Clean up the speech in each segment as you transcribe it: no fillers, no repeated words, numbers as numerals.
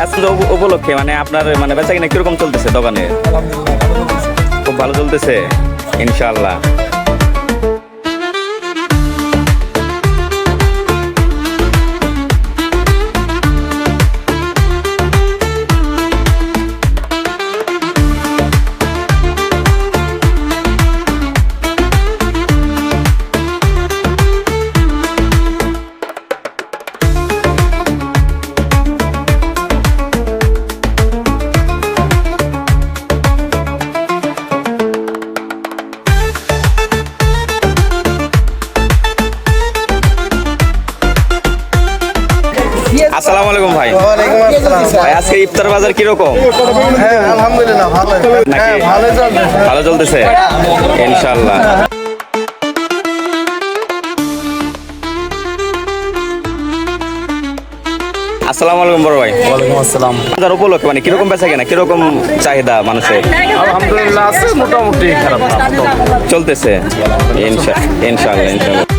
আজকে উপলক্ষে মানে আপনার মানে বেচা কিনা কিরকম চলতেছে দোকানে? খুব ভালো চলতেছে ইনশাআল্লাহ। আসসালামু আলাইকুম ভাই। ভাই আজকে ইফতার বাজার কিরকম? আলহামদুলিল্লাহ ভালো নাকি ভালো চলতেছে ইনশাআল্লাহ। আসসালামু আলাইকুম বড় ভাই। ওয়ালাইকুম আসসালাম। বাজার উপলক্ষে মানে কিরকম বেচা কেনা, কিরকম চাহিদা মানুষের? আলহামদুলিল্লাহ আছে, মোটামুটি খারাপ না, চলতেছে ইনশাআল্লাহ ইনশাআল্লাহ।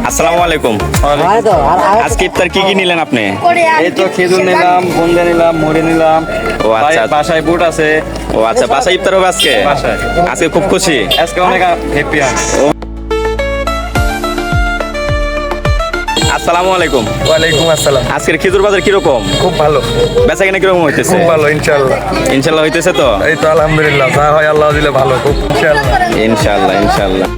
আসসালামু আলাইকুম। আজকে ইফতার কি কি নিলেন আপনি? এই তো খেজুর নিলাম, বুন্দা নিলাম, মুড়ি নিলাম। ও আচ্ছা, বাসায় বুট আছে। ও আচ্ছা, বাসায় ইফতার হবে আজকে? বাসায়। আজকে খুব খুশি? আজকে অনেক হ্যাপি আমি। আসসালামু আলাইকুম। ওয়ালাইকুম আসসালাম। আজকের খেজুর বাজার কিরকম? খুব ভালো, বেচা কিনা কিরকম হইতেছে? খুব ভালো ইনশাআল্লাহ। ইনশাআল্লাহ হইতেছে তো? এই তো আলহামদুলিল্লাহ, যা হয় আল্লাহ দিলে ভালো, খুব ইনশাআল্লাহ। ইনশাআল্লাহ ইনশাআল্লাহ।